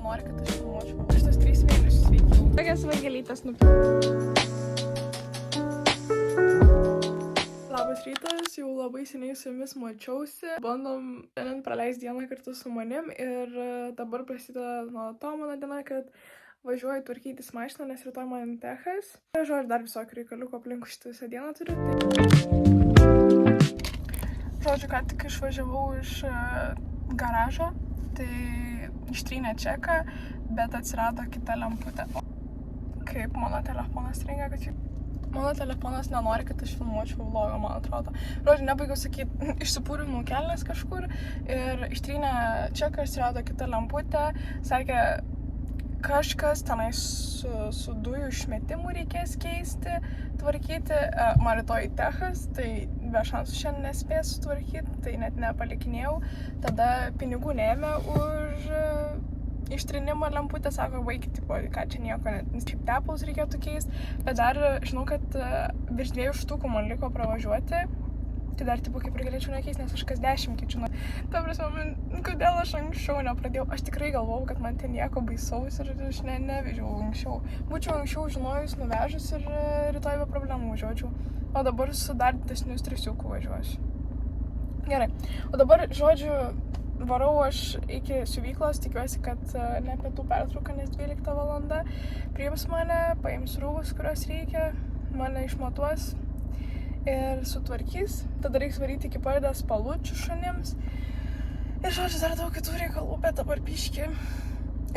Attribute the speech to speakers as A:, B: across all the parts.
A: nenori, kad aš filmuočiau. Šitas 3 mėnesius veikiau. Tokias vangelytas Labas rytas, jau labai seniai su jumis mačiausi. Bandom šiandien praleisti dieną kartu su manim ir dabar prasideda nuo to mano diena, kad važiuoju tvarkytis mašiną, nes rytoj man techas. Žodžiu, dar visokių reikaliukų aplinkui šitą visą dieną turiu. Žodžiu, ką tik išvažiavau iš garažo, tai ištrynė čeką, bet atsirado kita lemputė. Kaip mano telefonas ringa, kad mano telefonas nenori, kad aš filmuočiau vlogą, man atrodo. Žodžiu, nebaigiau sakyti, išsipūrinau kelnes kažkur ir ištrynė čeką, atsirado kita lemputė, sakė, kažkas tenai su dujų išmetimu reikės keisti, tvarkyti. Man rytoj techas, tai be šansų šiandien nespės sutvarkyti, tai net nepalikinėjau. Tada pinigų neėmė už ištrinimą lemputę, sako, vaikit, ką čia nieko, nes šiaip tepalus reikėtų keisti. Bet dar žinau, kad virš 2 štukų man liko pravažiuoti. Tai dar kaip ir galėčiau nekeisti, nes aš kas 10 keičiu. Ta prasme, kodėl aš anksčiau nepradėjau? Aš tikrai galvojau, kad man ten nieko baisaus ir aš nevežiau anksčiau. Būčiau anksčiau žinojus, nuvežus ir rytoj be problemų važiuočiau. O dabar su dar didesniu stresiuku važiuosiu. Gerai. O dabar, žodžiu, varau aš iki siuvyklos, tikiuosi, kad ne pietų pertrauka, nes 12 valanda. Priims mane, paims rūbus, kuriuos reikia, mane išmatuos ir sutvarkys. Tada reiks varyti iki Paridės palučių šunims. Ir žodžiu, dar daug kitų reikalų, bet dabar piški.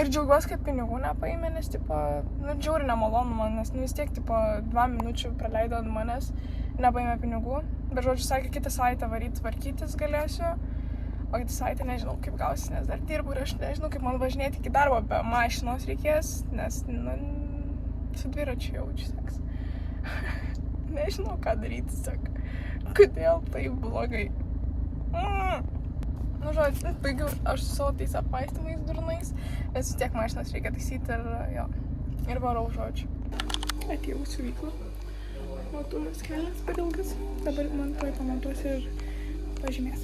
A: Ir džiaugiuosi, kad pinigų nepaėmė, nes džiauri nemalonu man, nes vis tiek 2 minučių praleido ant manęs, nepaėmė pinigų. Bet žodžiu, sakė, kitą savaitę varyti tvarkytis galėsiu. O kitą savaitę nežinau, kaip gausis, nes dar dirbu ir aš nežinau, kaip man važinėti iki darbo be mašinos reikės, nes su dviračiu jaučiu seks. Nežinau, ką daryti, sak. Kodėl taip blogai. Nu, žodžiu, baigiau aš su savo tais apaistymais durnais, nes vis tiek mašinas reikia taisyti ir jo. Ir varau, žodžiu. Atėjau siuvyklą. Matuojas kelias per ilgas. Dabar man tuoj pamatuos ir pažymės.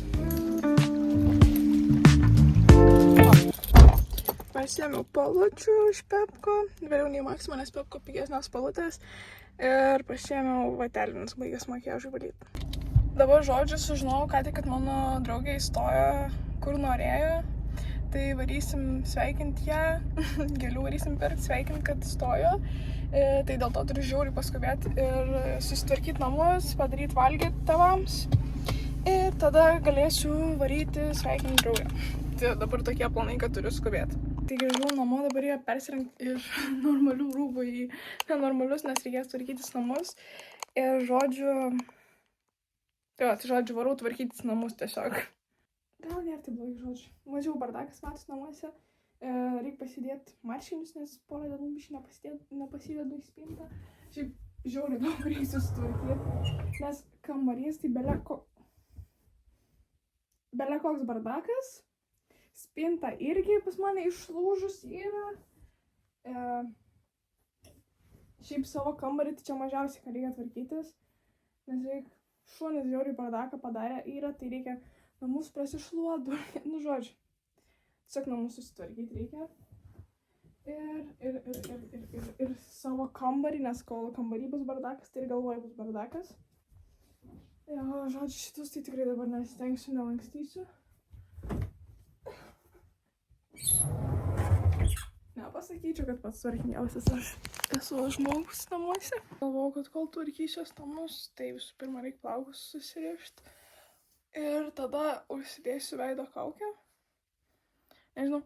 A: Pasiėmiau palučių iš Pepko. Vėliau nei Maxima, nes Pepko pigesnės palutės. Ir pasiėmiau vatelį, nes baigęs makiažui valyti. Dabar, žodžiu, sužinojau, ką tik, kad mano draugė įstojo, kur norėjo. Tai varysim sveikinti ją, gėlių varysim pirkti, sveikinti, kad įstojo. Tai dėl to turiu žiauriai paskubėti ir susitvarkyti namus, padaryti valgyti tėvams. Ir tada galėsiu varyti sveikinti draugę. Tai dabar tokie planai, kad turiu skubėti. Tai grįžau namo, dabar jie persirengti iš normalių rūbų į nenormalius, nes reikės tvarkytis namus. Ir žodžiu, varau tvarkytis namus tiesiog. Gal nėra tai blogai, žodžiu. Mažiau bardakas matus namuose. Reikia pasidėti marškinius, nes porą dienų biškai nepasidedu į spintą. Šiaip žiauriai daug reikia susitvarkyti, nes kambarys tai bele koks bardakas. Spinta irgi pas mane išlūžus yra. Šiaip savo kambarį tai čia mažiausiai, ką reikia tvarkytis. Nes reikia šunis žiauriai bardaką padarę yra, tai reikia namus prasišluoti. Nu, žodžiu. Tiesiog namus susitvarkyti reikia. Ir savo kambarį, nes kol kambarį bus bardakas, tai ir galvoje bus bardakas. Jo, žodžiu, šitus tai tikrai dabar nesitengsiu, nelankstysiu. Nepasakyčiau, kad pats tvarkingiausias aš esu žmogus namuose. Galvojau, kad kol tvarkysiuos namus, tai visų pirma reikia plaukus susirišti. Ir tada užsidėsiu veido kaukę. Nežinau.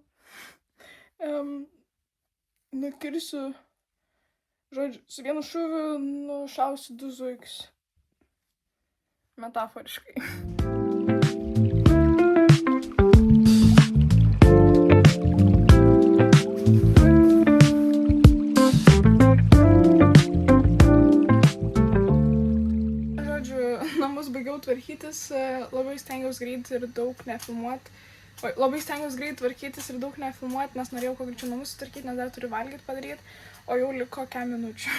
A: Nukirsiu, žodžiu, su vienu šūviu nušausiu 2 zuikius. Metaforiškai. Tvarkytis, labai stengiausi greit ir daug nefilmuoti. Labai stengiausi greit tvarkytis ir daug nefilmuoti, nes norėjau kuo greičiau namus sutvarkyti, nes dar turiu valgyti padaryti, o jau liko 5 minučių.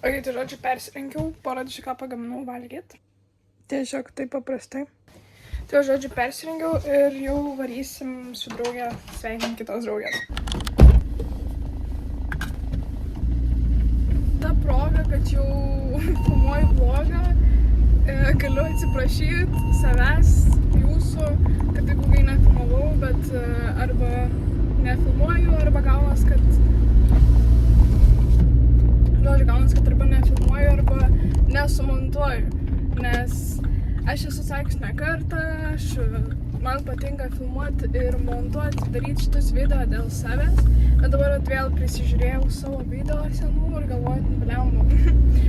A: Tai žodžiu, persirengiau, parodysiu, ką pagaminau valgyti. Tiesiog taip paprastai. Tai žodžiu, persirengiau ir jau varysim su draugė sveikinti kitos draugės. ta proga, kad jau filmuoju vlogą, galiu atsiprašyti savęs, jūsų, kad taip ilgai nefilmavau, bet arba nefilmuoju, arba gaunas, kad arba nefilmuoju, arba nesumontuoju, nes aš esu sakius ne kartą, man patinka filmuoti ir montuoti, daryti šitus video dėl savęs, bet dabar vėl prisižiūrėjau savo video senų ir galvoju, blemba,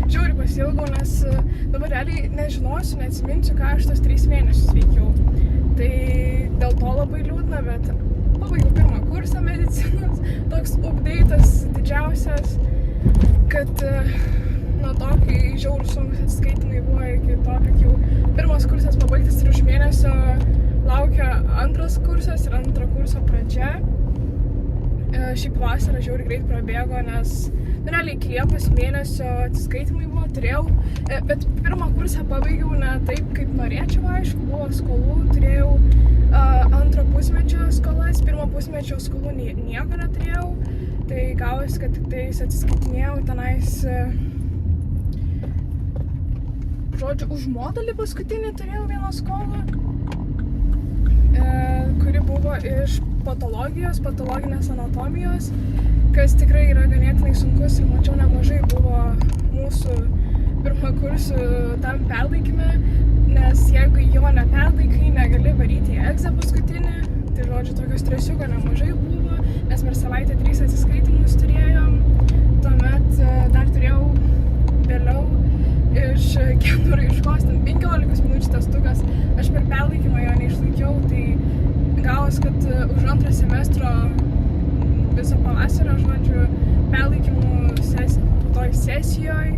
A: žiauriai pasiilgau, nes dabar realiai nežinosiu, neatsiminsiu, ką aš tos 3 mėnesius veikiau. Tai dėl to labai liūdna, bet pabaigiau 1 kursą medicinos, toks update'as didžiausias, kad nuo to, kai žiauriai sunkus atsiskaitimai buvo, iki to, kad jau 1 kursas pabaigtas ir už mėnesio laukia 2 kursas ir 2 kurso pradžia. Šiaip vasarą žiauriai greit prabėgo, nes realiai iki Liepos mėnesio atsiskaitimai buvo, turėjau, bet 1 kursą pabaigiau ne taip, kaip norėčiau, aišku, buvo skolų, turėjau 2 pusmečio skolas, 1 pusmečio skolų nieko neturėjau, tai gavosi, kad tik tais atsiskaitinėjau tenais, žodžiu, už modulį paskutinį turėjau 1 skolą, kuri buvo iš patologinės anatomijos, kas tikrai yra ganėtinai sunkus ir mačiau nemažai buvo mūsų 1 kursų tam perlaikime, nes jeigu jo neperlaikai, negali varyti į egzą paskutinį, tai žodžiu, tokio stresiuko nemažai buvo, nes per savaitę 3 atsiskaitimus turėjom, tuomet dar turėjau vėliau iš genų raiškos, ten 15 minučių testukas, aš per perlaikymą jo neišlaikiau, tai gavos, kad už 2 semestro viso pavasario, žodžiu, perlaikymų sesijoje,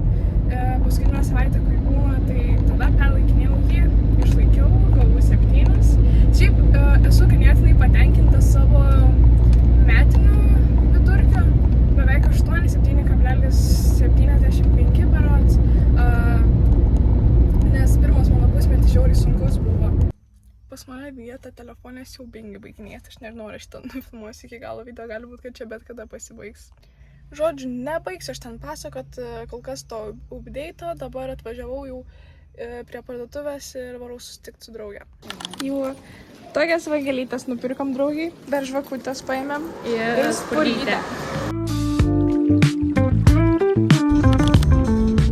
A: paskutinę savaitę, kai buvo, tai tada perlaikinėjau jį, išlaikiau, gavau 7. Šiaip esu ganėtinai patenkinta savo metiniu vidurkiu, beveik 8, 7,75 berods, nes 1 mano pusmetis žiauriai sunkus buvo. Pas mane vieta telefonė siaubingai baiginėti, aš nežinau, ar aš ten nufilmuosiu iki galo video, gali būt, kad čia bet kada pasibaigs. Žodžiu, nebaigsiu aš ten pasakot kol kas to update'o, dabar atvažiavau jau prie parduotuvės ir varau susitikti su drauge. Jau tokias vagelytės nupirkom draugiai, dar žvakutės paėmėm ir spurytę.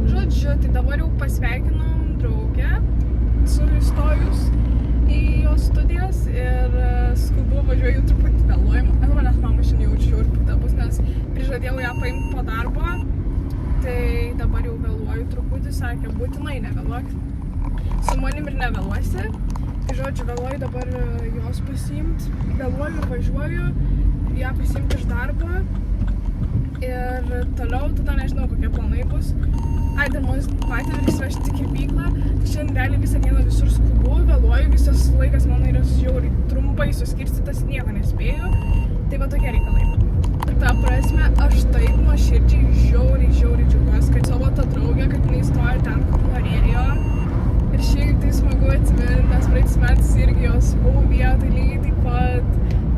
A: Žodžiu, tai dabar jau pasveikinom draugę su įstojus į jos studijas ir skubu važiuoju truputį vėluojimą. Manęs mama šiandien jaučiu žiauriai pikta bus, nes prižadėjau ją paimti po darbo, tai dabar jau vėluoju truputį, sakė, būtinai nevėluok. Su manim ir nevėluosi, tai žodžiu, vėluoju dabar jos pasiimti, vėluoju ir važiuoju ją pasiimti iš darbo ir toliau, tada nežinau, kokie planai bus. Dar mus patį išvežti į kirpyklą, tai šiandien realiai visą dieną visur skubu, vėluoju, visas laikas mano yra žiauriai trumpai suskirstytas, nieko nespėju, tai va tokie reikalai. Ir ta prasme, aš taip nuoširdžiai žiauriai džiaugiuosi, kad savo tą draugę, kad jinai stoja ten, kur norėjo. Ir šiaip tai smagu atsiminti, nes praeitais metais irgi jos buvau vietoj lygiai taip pat,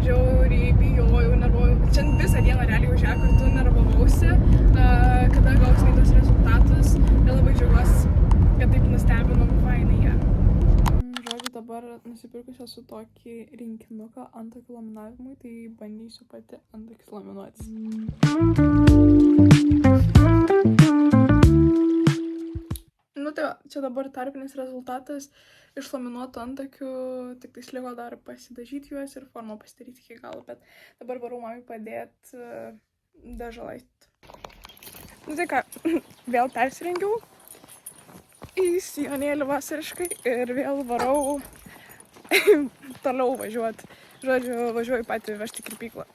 A: žiauriai bijojau, nervojau. Šiandien visą dieną realiai už ją kartu nervavausi, kada gausim tos rezultatus. Ir labai džiaugiuosi, kad taip nustebinom fainai ją. Žodžiu, dabar nusipirkus esu tokį rinkinuką antakių laminavimui, tai bandysiu pati antakius laminuotis. Nu tai va, čia dabar tarpinis rezultatas iš laminuotų antakių, tik tais liko dar pasidažyti juos ir formą pasidaryti iki galo, bet dabar varau mamai padėti dažalaiti. Nu tai ką, vėl persirengiau į sijonėlį vasariškai ir vėl varau toliau važiuoti. Žodžiu, važiuoju patį vežti kirpyklą.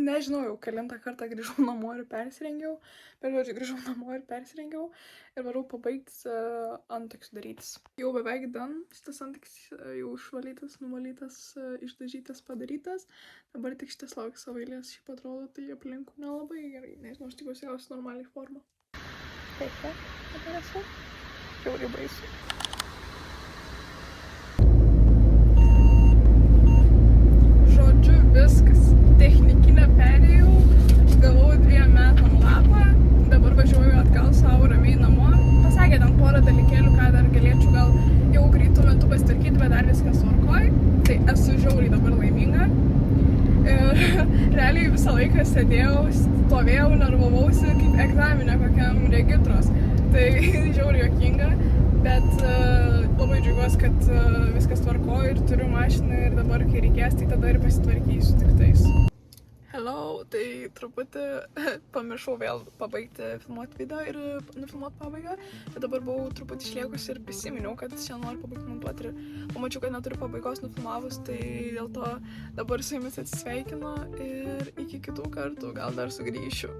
A: Nežinau jau, kelintą kartą grįžau namo ir persirengiau, bet žodžiu, grįžau namo ir persirengiau ir varau pabaigti antakius darytis. Jau beveik done, šitas antakis jau išvalytas, nuvalytas, išdažytas, padarytas. Dabar tik šitas laukia savo eilės, šiaip atrodo, tai aplinkų nelabai gerai, nežinau, aš tikiuosi gausiu normaliai formą. Taip, dabar esu, žiauriai baisu. Žodžiu, viskas. Technikinę perėjau, gavau 2 metam tvarkoj, tai esu žiauriai dabar laiminga. Ir realiai visą laiką sėdėjau, stovėjau, nervavausi kaip egzaminė kokiam regitros. Tai žiauriai juokinga, bet labai džiaugiuosi, kad viskas tvarkoj ir turiu mašiną ir dabar, kai reikės, tai tada ir pasitvarkysiu tik tais. Hello, tai truputį pamiršau vėl pabaigti filmuoti video ir nufilmuoti pabaigą, bet dabar buvau truputį išliekusi ir prisiminiau, kad šiandien noriu pabaigti montuoti ir pamačiau, kad neturiu pabaigos nufilmavus, tai dėl to dabar su jumis atsisveikinu ir iki kitų kartų, gal dar sugrįšiu.